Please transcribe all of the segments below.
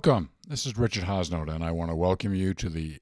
Welcome. This is Richard Hosnote, and I want to welcome you to the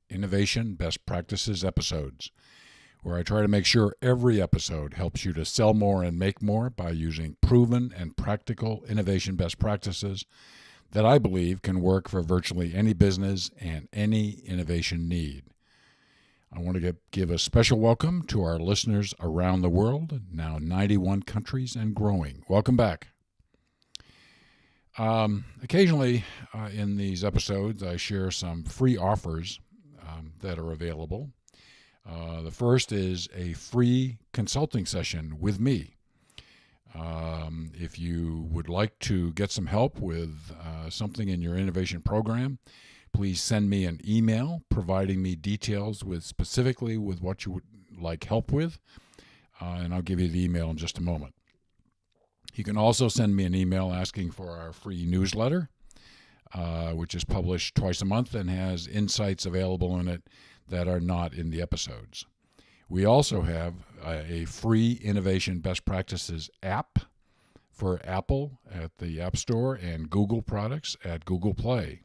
Innovation Best Practices episodes, where I try to make sure every episode helps you to sell more and make more by using proven and practical innovation best practices that I believe can work for virtually any business and any innovation need. I want to give a special welcome to our listeners around the world, now 91 countries and growing. Welcome back. Occasionally in these episodes, I share some free offers that are available. The first is a free consulting session with me. If you would like to get some help with something in your innovation program, please send me an email providing me details specifically with what you would like help with, and I'll give you the email in just a moment. You can also send me an email asking for our free newsletter, which is published twice a month and has insights available in it that are not in the episodes. We also have a free Innovation Best Practices app for Apple at the App Store and Google products at Google Play.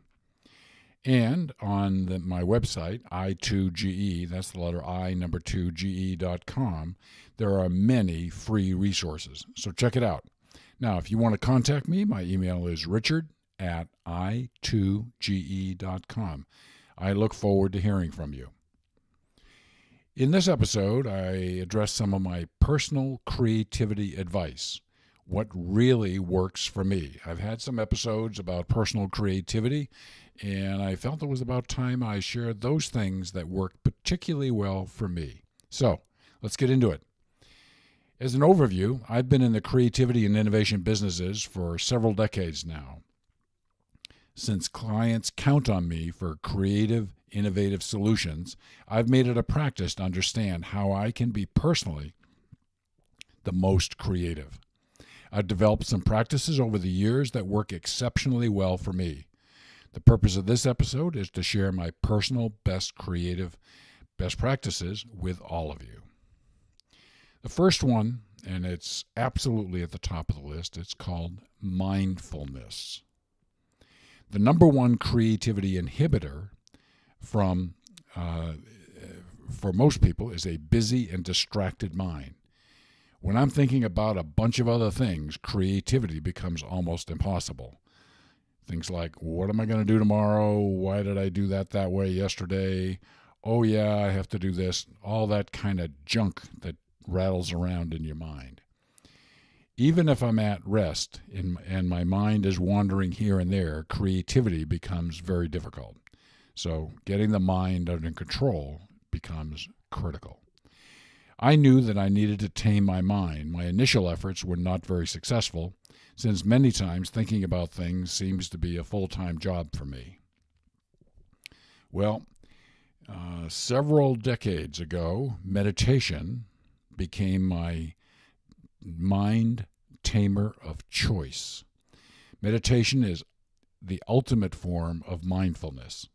And on my website, i2ge, that's the letter I, number 2, ge.com, there are many free resources. So check it out. Now, if you want to contact me, my email is richard@i2ge.com. I look forward to hearing from you. In this episode, I address some of my personal creativity advice, what really works for me. I've had some episodes about personal creativity, and I felt it was about time I shared those things that work particularly well for me. So, let's get into it. As an overview, I've been in the creativity and innovation businesses for several decades now. Since clients count on me for creative, innovative solutions, I've made it a practice to understand how I can be personally the most creative. I've developed some practices over the years that work exceptionally well for me. The purpose of this episode is to share my personal best practices with all of you. The first one, and it's absolutely at the top of the list, it's called mindfulness. The number one creativity inhibitor for most people is a busy and distracted mind. When I'm thinking about a bunch of other things, creativity becomes almost impossible. Things like, what am I going to do tomorrow? Why did I do that way yesterday? Oh yeah, I have to do this. All that kind of junk that rattles around in your mind. Even if I'm at rest and my mind is wandering here and there, creativity becomes very difficult. So getting the mind under control becomes critical. I knew that I needed to tame my mind. My initial efforts were not very successful, since many times thinking about things seems to be a full-time job for me. Well, several decades ago, meditation became my mind tamer of choice. Meditation is the ultimate form of mindfulness.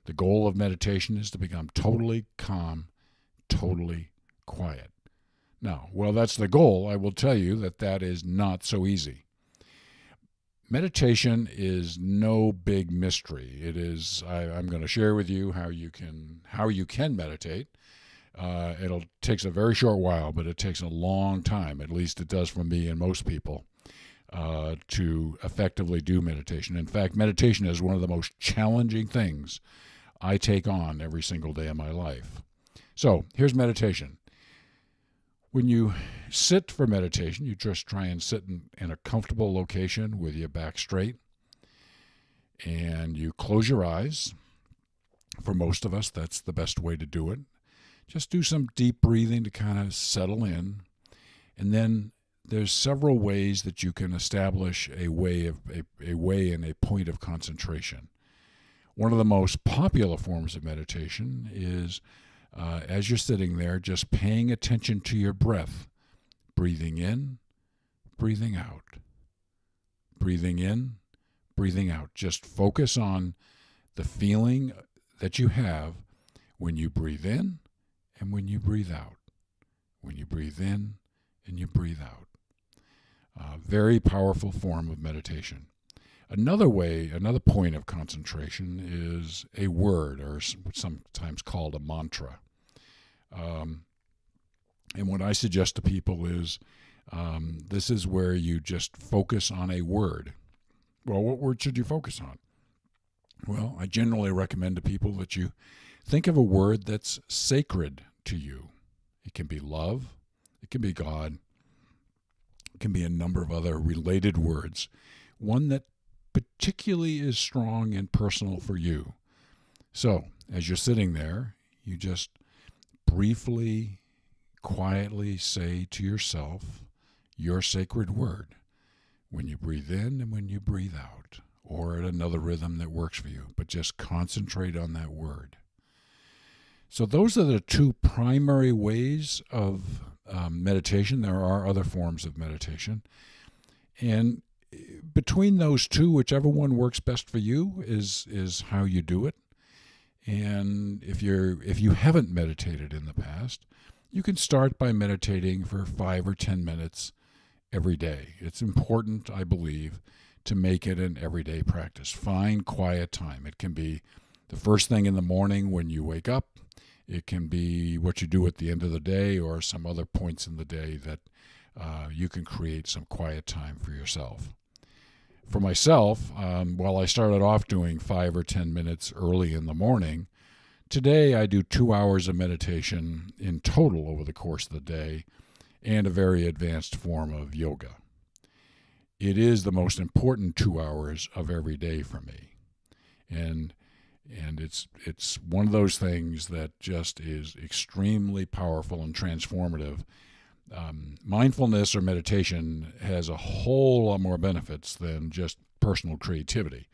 The goal of meditation is to become totally calm, totally quiet. Now, while that's the goal, I will tell you that is not so easy. Meditation is no big mystery. It is. I'm going to share with you how you can meditate. It takes a very short while, but it takes a long time, at least it does for me and most people, to effectively do meditation. In fact, meditation is one of the most challenging things I take on every single day of my life. So, here's meditation. When you sit for meditation, you just try and sit in a comfortable location with your back straight, and you close your eyes. For most of us, that's the best way to do it. Just do some deep breathing to kind of settle in. And then there's several ways that you can establish a way and a point of concentration. One of the most popular forms of meditation is, as you're sitting there, just paying attention to your breath. Breathing in, breathing out. Breathing in, breathing out. Just focus on the feeling that you have when you breathe in and when you breathe out. When you breathe in and you breathe out. Very powerful form of meditation. Another point of concentration is a word, or sometimes called a mantra. And what I suggest to people is this is where you just focus on a word. Well, what word should you focus on? Well, I generally recommend to people that you think of a word that's sacred to you. It can be love, it can be God, it can be a number of other related words. One that particularly is strong and personal for you. So, as you're sitting there, you just briefly, quietly say to yourself your sacred word when you breathe in and when you breathe out, or at another rhythm that works for you, but just concentrate on that word. So those are the two primary ways of meditation. There are other forms of meditation. And between those two, whichever one works best for you is how you do it. And if you haven't meditated in the past, you can start by meditating for 5 or 10 minutes every day. It's important, I believe, to make it an everyday practice. Find quiet time. It can be the first thing in the morning when you wake up. It can be what you do at the end of the day, or some other points in the day that you can create some quiet time for yourself. For myself, while I started off doing 5 or 10 minutes early in the morning, today I do 2 hours of meditation in total over the course of the day, and a very advanced form of yoga. It is the most important 2 hours of every day for me. And it's one of those things that just is extremely powerful and transformative. Mindfulness or meditation has a whole lot more benefits than just personal creativity.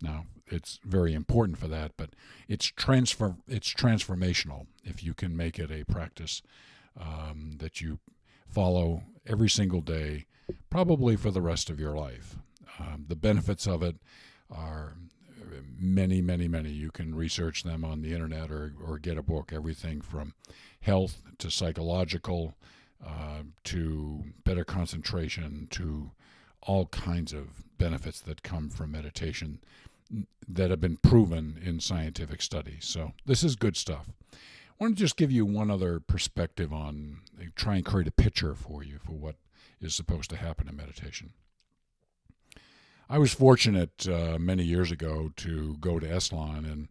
Now, it's very important for that, but it's transformational if you can make it a practice that you follow every single day, probably for the rest of your life. The benefits of it are many, many, many. You can research them on the internet or get a book. Everything from health to psychological to better concentration to all kinds of benefits that come from meditation that have been proven in scientific studies. So this is good stuff. I want to just give you one other perspective on, try and create a picture for you for what is supposed to happen in meditation. I was fortunate many years ago to go to Esalen and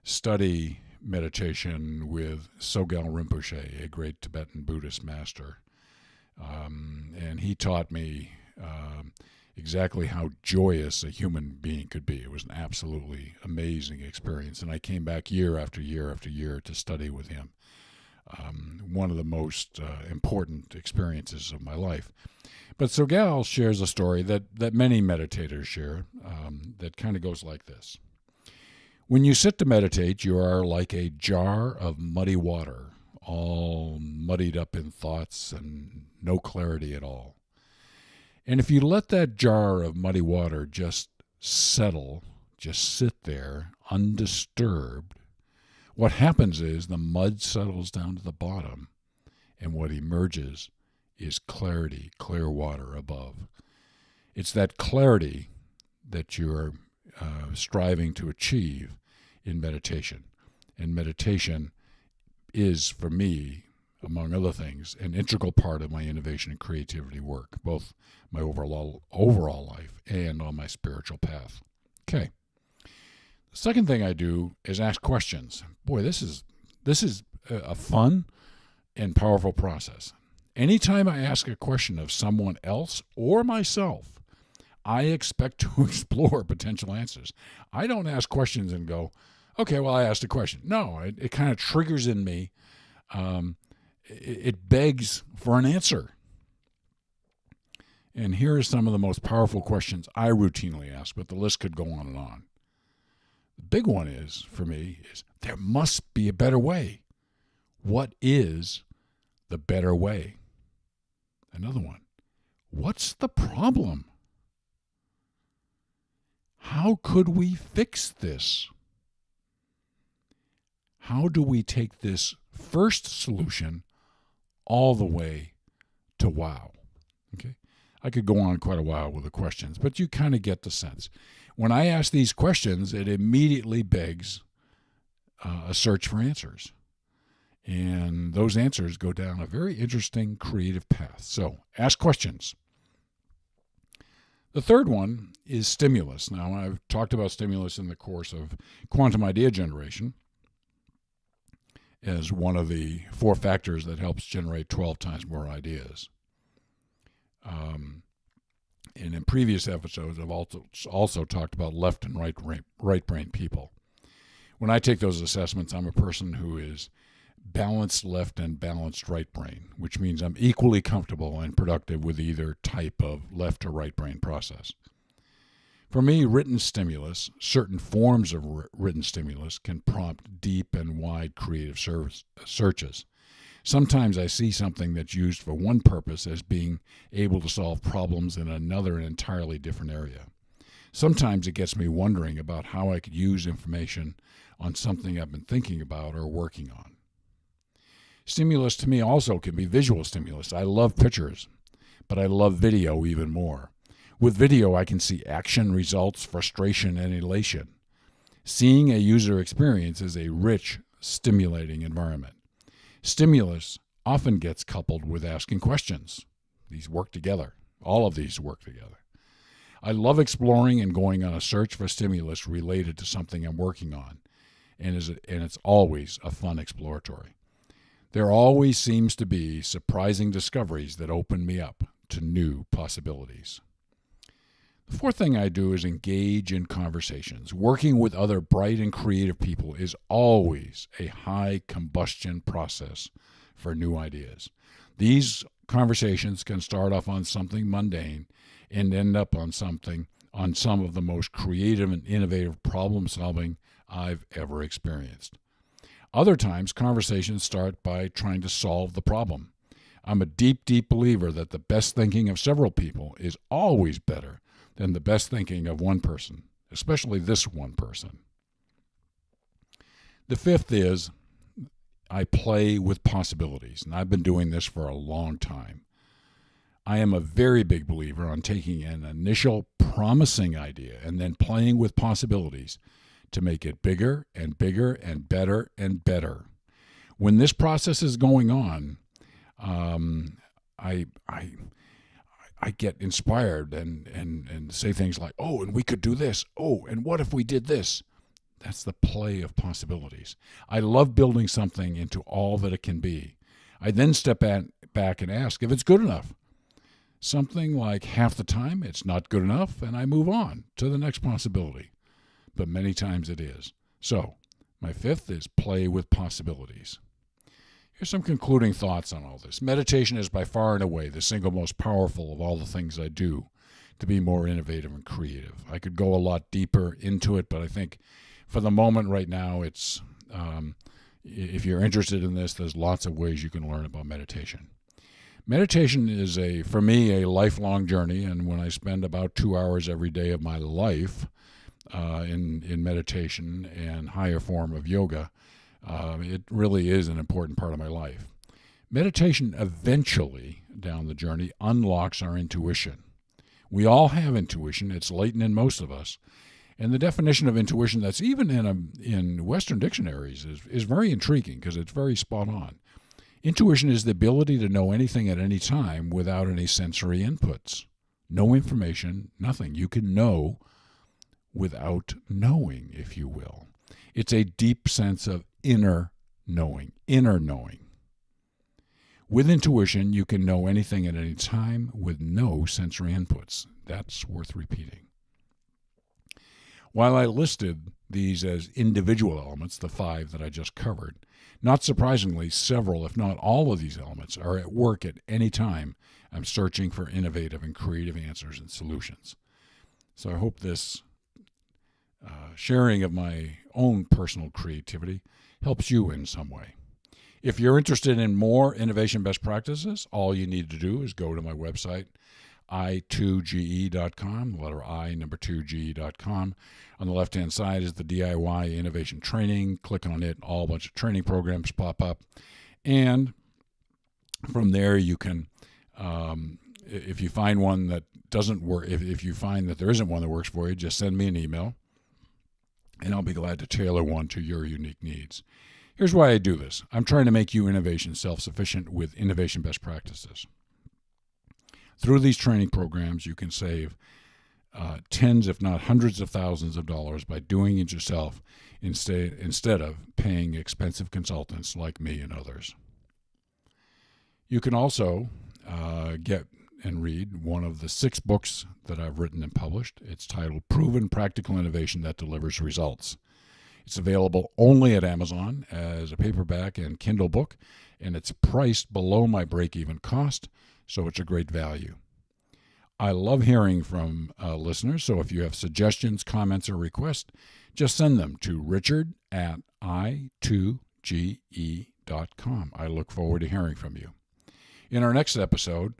study meditation with Sogyal Rinpoche, a great Tibetan Buddhist master. And he taught me exactly how joyous a human being could be. It was an absolutely amazing experience. And I came back year after year after year to study with him. One of the most important experiences of my life. But Sogyal shares a story that many meditators share that kind of goes like this. When you sit to meditate, you are like a jar of muddy water, all muddied up in thoughts and no clarity at all. And if you let that jar of muddy water just settle, just sit there undisturbed, what happens is the mud settles down to the bottom, and what emerges is clarity, clear water above. It's that clarity that you're striving to achieve in meditation. And meditation is, for me, among other things, an integral part of my innovation and creativity work, both my overall life and on my spiritual path. Okay. The second thing I do is ask questions. Boy, this is a fun and powerful process. Anytime I ask a question of someone else or myself, I expect to explore potential answers. I don't ask questions and go, okay, well, I asked a question. No, it kind of triggers in me. It begs for an answer. And here are some of the most powerful questions I routinely ask, but the list could go on and on. The big one is, for me, is there must be a better way. What is the better way? Another one, what's the problem? How could we fix this? How do we take this first solution all the way to wow? Okay, I could go on quite a while with the questions, but you kind of get the sense. When I ask these questions, it immediately begs a search for answers. And those answers go down a very interesting creative path. So ask questions. The third one is stimulus. Now, I've talked about stimulus in the course of quantum idea generation as one of the 4 factors that helps generate 12 times more ideas. And in previous episodes, I've also talked about left and right brain people. When I take those assessments, I'm a person who is balanced left and balanced right brain, which means I'm equally comfortable and productive with either type of left or right brain process. For me, written stimulus, certain forms of written stimulus, can prompt deep and wide creative searches. Sometimes I see something that's used for one purpose as being able to solve problems in another and entirely different area. Sometimes it gets me wondering about how I could use information on something I've been thinking about or working on. Stimulus to me also can be visual stimulus. I love pictures, but I love video even more. With video, I can see action, results, frustration, and elation. Seeing a user experience is a rich, stimulating environment. Stimulus often gets coupled with asking questions. These work together. All of these work together. I love exploring and going on a search for stimulus related to something I'm working on, and it's always a fun exploratory. There always seems to be surprising discoveries that open me up to new possibilities. The fourth thing I do is engage in conversations. Working with other bright and creative people is always a high combustion process for new ideas. These conversations can start off on something mundane and end up on some of the most creative and innovative problem solving I've ever experienced. Other times, conversations start by trying to solve the problem. I'm a deep, deep believer that the best thinking of several people is always better than the best thinking of one person, especially this one person. The fifth is I play with possibilities, and I've been doing this for a long time. I am a very big believer on taking an initial promising idea and then playing with possibilities to make it bigger and bigger and better and better. When this process is going on, I get inspired and say things like, oh, and we could do this. Oh, and what if we did this? That's the play of possibilities. I love building something into all that it can be. I then step back and ask if it's good enough. Something like half the time it's not good enough, and I move on to the next possibility. But many times it is. So, my fifth is play with possibilities. Here's some concluding thoughts on all this. Meditation is by far and away the single most powerful of all the things I do to be more innovative and creative. I could go a lot deeper into it, but I think for the moment right now, it's if you're interested in this, there's lots of ways you can learn about meditation. Meditation is, for me, a lifelong journey, and when I spend about 2 hours every day of my life in meditation and higher form of yoga, it really is an important part of my life. Meditation eventually, down the journey, unlocks our intuition. We all have intuition. It's latent in most of us. And the definition of intuition that's even in Western dictionaries is very intriguing because it's very spot on. Intuition is the ability to know anything at any time without any sensory inputs. No information, nothing. You can know without knowing, if you will. It's a deep sense of inner knowing. With intuition, you can know anything at any time with no sensory inputs. That's worth repeating. While I listed these as individual elements, the 5 that I just covered, not surprisingly, several, if not all of these elements are at work at any time I'm searching for innovative and creative answers and solutions. So I hope this sharing of my own personal creativity helps you in some way. If you're interested in more innovation best practices, all you need to do is go to my website, i2ge.com, letter I, number 2ge.com. On the left-hand side is the DIY innovation training. Click on it, all a bunch of training programs pop up. And from there you can If you find one that doesn't work, if you find that there isn't one that works for you, just send me an email, and I'll be glad to tailor one to your unique needs. Here's why I do this. I'm trying to make you innovation self-sufficient with innovation best practices. Through these training programs, you can save tens, if not hundreds of thousands of dollars by doing it yourself instead of paying expensive consultants like me and others. You can also get and read one of the 6 books that I've written and published. It's titled Proven Practical Innovation That Delivers Results. It's available only at Amazon as a paperback and Kindle book, and it's priced below my break-even cost, so it's a great value. I love hearing from listeners, so if you have suggestions, comments, or requests, just send them to richard@i2ge.com. I look forward to hearing from you. In our next episode,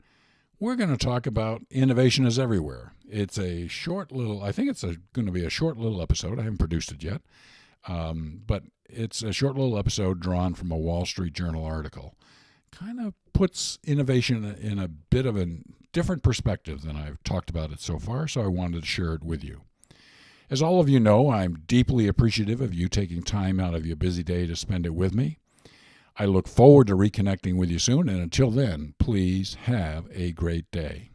we're going to talk about innovation is everywhere. It's a short little, I think it's going to be a short little episode. I haven't produced it yet, but it's a short little episode drawn from a Wall Street Journal article. Kind of puts innovation in a bit of a different perspective than I've talked about it so far, so I wanted to share it with you. As all of you know, I'm deeply appreciative of you taking time out of your busy day to spend it with me. I look forward to reconnecting with you soon, and until then, please have a great day.